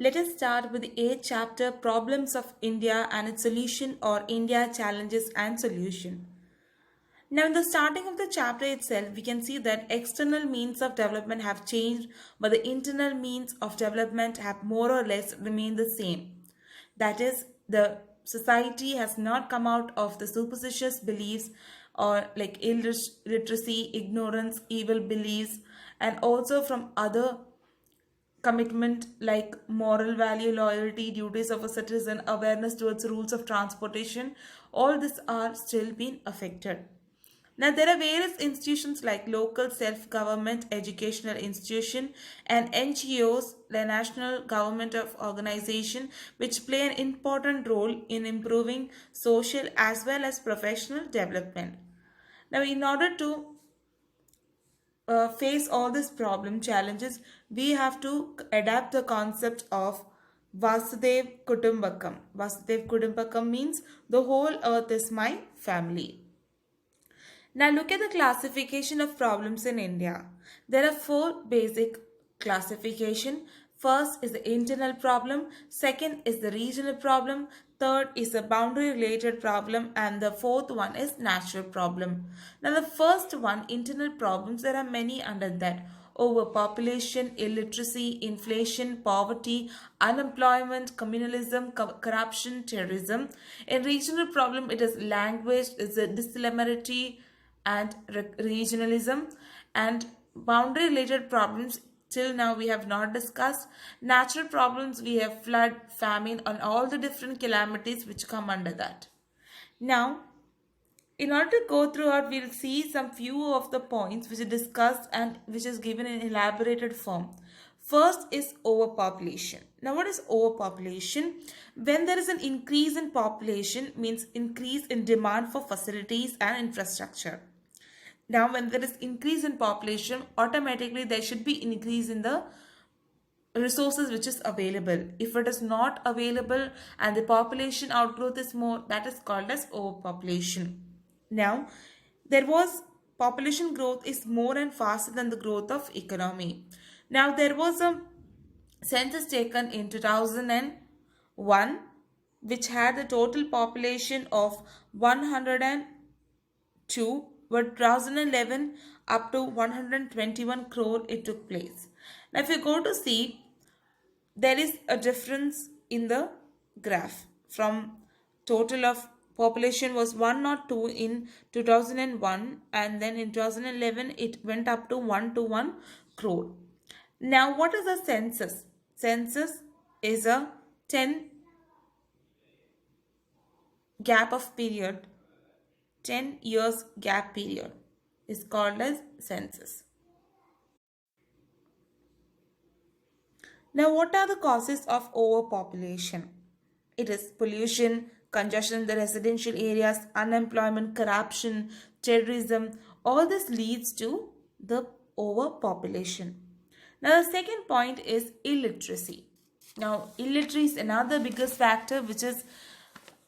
Let us start with the 8th chapter Problems of India and its Solution or India Challenges and Solution. Now, in the starting of the chapter itself, we can see that external means of development have changed, but the internal means of development have more or less remained the same. That is, the society has not come out of the superstitious beliefs or like illiteracy, ignorance, evil beliefs, and also from other commitment like moral value, loyalty, duties of a citizen, awareness towards rules of transportation. All this are still being affected. Now, there are various institutions like local self-government, educational institution, and NGOs, the national government of organization, which play an important role in improving social as well as professional development. Now, in order to face all these problem challenges, we have to adapt the concept of Vasudev Kutumbakam. Vasudev Kutumbakam means the whole earth is my family. Now look at the classification of problems in India. There are four basic classification. First is the internal problem, second is the regional problem, third is the boundary related problem, and the fourth one is natural problem. Now the first one, internal problems, there are many under that. Overpopulation, illiteracy, inflation, poverty, unemployment, communalism, corruption, terrorism. In regional problem, it is language, it's a dissimilarity, and regionalism. And boundary related problems till now we have not discussed. Natural problems, we have flood, famine, and all the different calamities which come under that. Now, in order to go through it, we'll see some few of the points which are discussed and which is given in elaborated form. First is overpopulation. Now, what is overpopulation? When there is an increase in population, means increase in demand for facilities and infrastructure. Now, when there is increase in population, automatically there should be increase in the resources which is available. If it is not available and the population outgrowth is more, that is called as overpopulation. Now, there was population growth is more and faster than the growth of economy. Now, there was a census taken in 2001 which had a total population of 102, but 2011 up to 121 crore it took place. Now, if you go to see, there is a difference in the graph from total of population was 102 in 2001 and then in 2011 it went up to 121 crore. Now, what is a census? Census is a 10 gap of period, 10 years gap period is called as census. Now, what are the causes of overpopulation? It is pollution, congestion in the residential areas, unemployment, corruption, terrorism. All this leads to the overpopulation. Now, the second point is illiteracy. Now, illiteracy is another biggest factor which is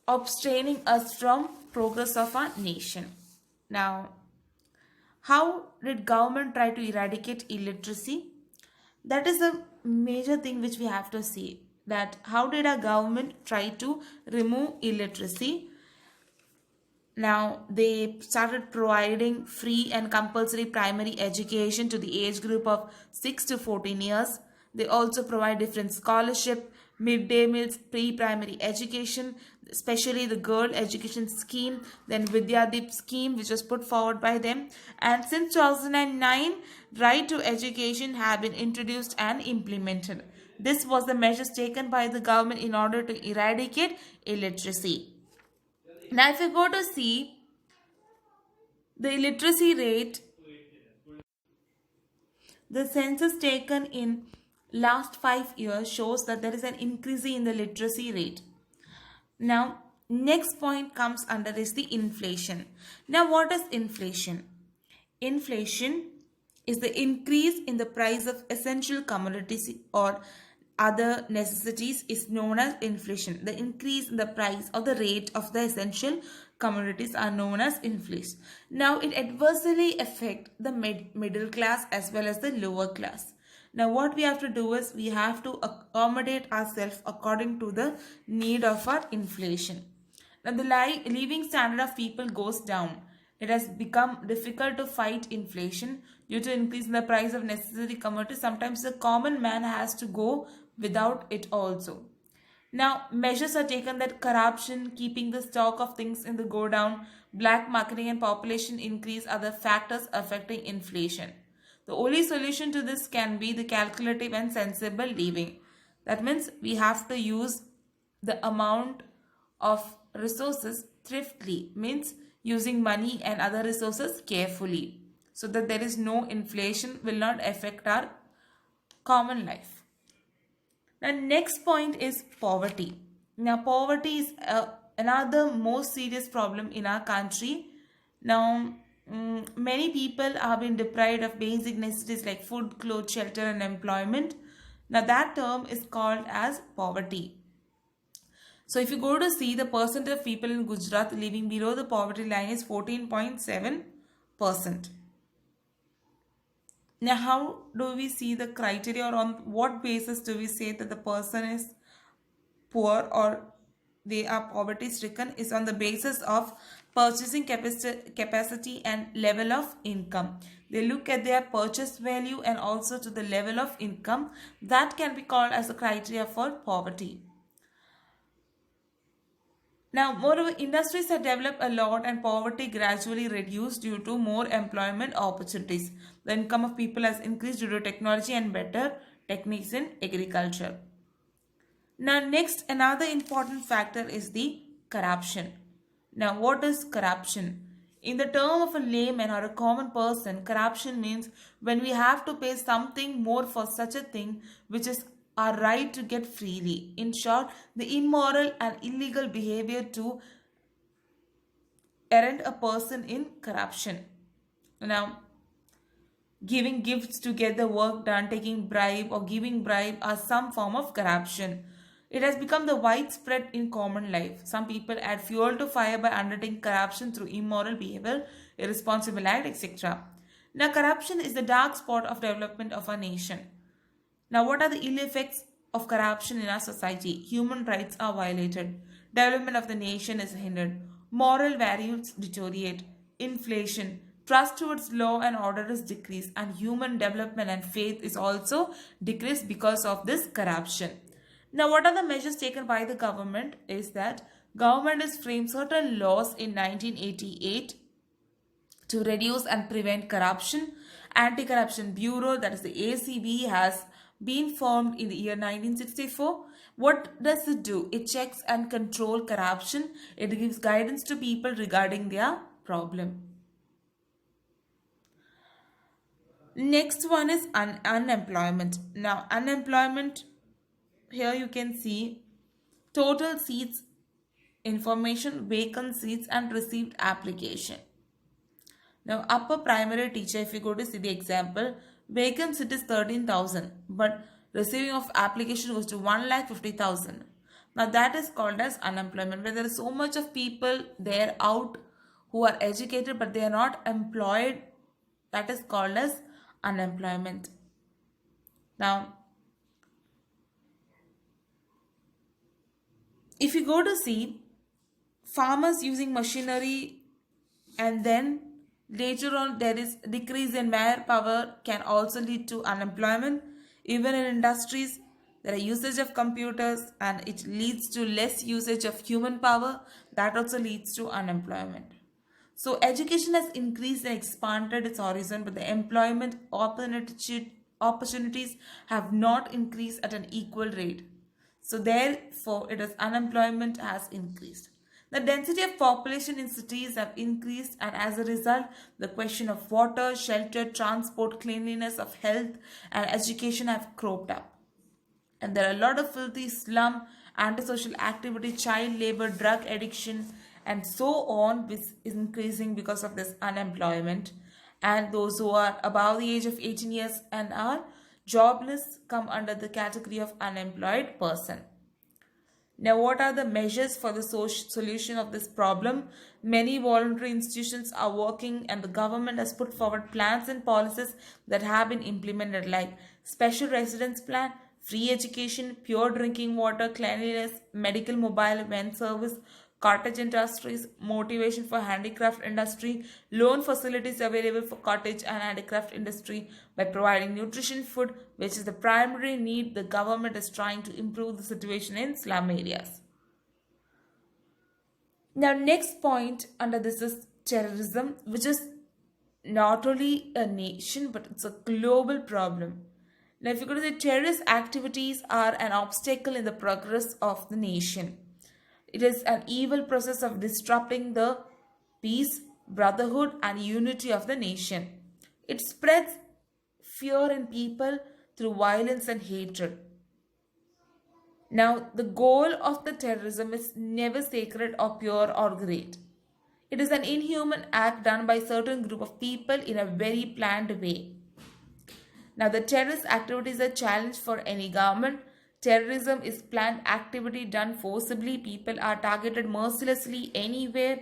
abstraining us from progress of our nation. Now, how did government try to eradicate illiteracy? That is a major thing which we have to see, that how did our government try to remove illiteracy? Now, they started providing free and compulsory primary education to the age group of 6 to 14 years. They also provide different scholarship, midday meals, pre-primary education, especially the girl education scheme, then Vidyadeep scheme which was put forward by them. And since 2009, right to education have been introduced and implemented. This was the measures taken by the government in order to eradicate illiteracy. Now, if you go to see the illiteracy rate, the census taken in last 5 years shows that there is an increase in the literacy rate. Now, next point comes under is the inflation. Now, what is inflation? Inflation is the increase in the price of essential commodities or other necessities is known as inflation. The increase in the price or the rate of the essential commodities are known as inflation. Now, it adversely affects the middle class as well as the lower class. Now what we have to do is we have to accommodate ourselves according to the need of our inflation. Now the living standard of people goes down. It has become difficult to fight inflation due to increase in the price of necessary commodities. Sometimes the common man has to go without it also. Now, measures are taken that corruption, keeping the stock of things in the go down, black marketing and population increase are the factors affecting inflation. The only solution to this can be the calculative and sensible living. That means we have to use the amount of resources thriftily, means using money and other resources carefully, so that there is no inflation will not affect our common life. Now, next point is poverty. Now, poverty is another most serious problem in our country. Now, many people have been deprived of basic necessities like food, clothes, shelter, and employment. Now, that term is called as poverty. So, if you go to see the percentage of people in Gujarat living below the poverty line is 14.7%. Now, how do we see the criteria, or on what basis do we say that the person is poor or they are poverty stricken? Is on the basis of purchasing capacity and level of income. They look at their purchase value and also to the level of income. That can be called as a criteria for poverty. Now, moreover, industries have developed a lot and poverty gradually reduced due to more employment opportunities. The income of people has increased due to technology and better techniques in agriculture. Now, next, another important factor is the corruption. Now, what is corruption? In the term of a layman or a common person, corruption means when we have to pay something more for such a thing which is our right to get freely. In short, the immoral and illegal behavior to errand a person in corruption. Now, giving gifts to get the work done, taking bribe or giving bribe are some form of corruption. It has become the widespread in common life. Some people add fuel to fire by undertaking corruption through immoral behavior, irresponsible act, etc. Now, corruption is the dark spot of development of a nation. Now, what are the ill effects of corruption in our society? Human rights are violated. Development of the nation is hindered. Moral values deteriorate. Inflation. Trust towards law and order is decreased. And human development and faith is also decreased because of this corruption. Now, what are the measures taken by the government? Is that government has framed certain laws in 1988 to reduce and prevent corruption. Anti-Corruption Bureau, that is the ACB, has been formed in the year 1964. What does it do? It checks and control corruption. It gives guidance to people regarding their problem. Next one is unemployment. Now, unemployment, here you can see total seats information, vacant seats and received application. Now, upper primary teacher, if you go to see the example, vacant seat is 13,000, but receiving of application goes to 1,50,000. Now, that is called as unemployment, where there is so much of people there out who are educated but they are not employed. That is called as unemployment. Now, if you go to see farmers using machinery and then later on there is decrease in manpower can also lead to unemployment. Even in industries, there are usage of computers and it leads to less usage of human power. That also leads to unemployment. So education has increased and expanded its horizon, but the employment opportunities have not increased at an equal rate. So therefore, it is unemployment has increased. The density of population in cities have increased, and as a result, the question of water, shelter, transport, cleanliness of health and education have cropped up. And there are a lot of filthy slum, antisocial activity, child labor, drug addiction, and so on, which is increasing because of this unemployment. And those who are above the age of 18 years and are jobless come under the category of unemployed person. Now, what are the measures for the solution of this problem? Many voluntary institutions are working, and the government has put forward plans and policies that have been implemented, like special residence plan, free education, pure drinking water, cleanliness, medical mobile van service, cottage industries, motivation for handicraft industry, loan facilities available for cottage and handicraft industry. By providing nutrition food, which is the primary need, the government is trying to improve the situation in slum areas. Now, next point under this is terrorism, which is not only a nation but it's a global problem. Now, if you go to the terrorist activities are an obstacle in the progress of the nation. It is an evil process of disrupting the peace, brotherhood, and unity of the nation. It spreads fear in people through violence and hatred. Now, the goal of the terrorism is never sacred or pure or great. It is an inhuman act done by a certain group of people in a very planned way. Now, the terrorist activity is a challenge for any government. Terrorism is planned activity done forcibly. People are targeted mercilessly anywhere.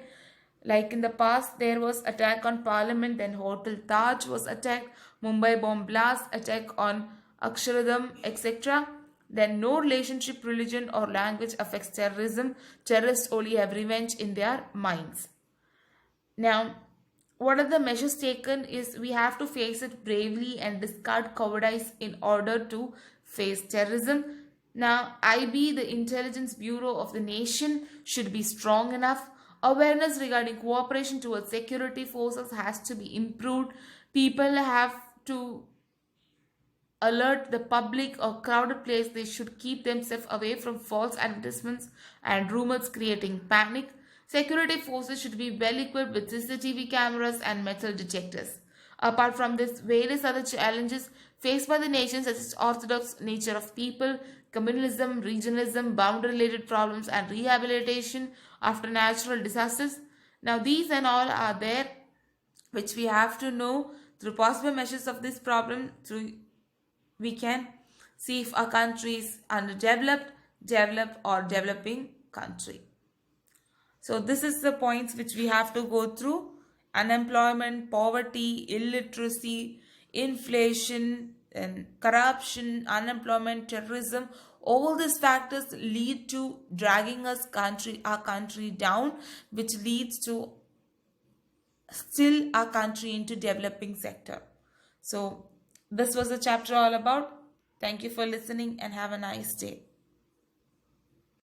Like in the past, there was attack on Parliament, then Hotel Taj was attacked, Mumbai bomb blast, attack on Aksharadham, etc. Then no relationship, religion or language affects terrorism. Terrorists only have revenge in their minds. Now, what are the measures taken is we have to face it bravely and discard cowardice in order to face terrorism. Now, IB, the Intelligence Bureau of the nation, should be strong enough. Awareness regarding cooperation towards security forces has to be improved. People have to alert the public or crowded place. They should keep themselves away from false advertisements and rumors creating panic. Security forces should be well equipped with CCTV cameras and metal detectors. Apart from this, various other challenges faced by the nation, such as orthodox nature of people, communalism, regionalism, boundary related problems, and rehabilitation after natural disasters. Now, these and all are there, which we have to know through possible measures of this problem. Through we can see if our country is underdeveloped, developed, or developing country. So this is the points which we have to go through: unemployment, poverty, illiteracy, inflation, and corruption, unemployment, terrorism. All these factors lead to dragging our country down, which leads to still our country into developing sector. So this was the chapter all about. Thank you for listening and have a nice day.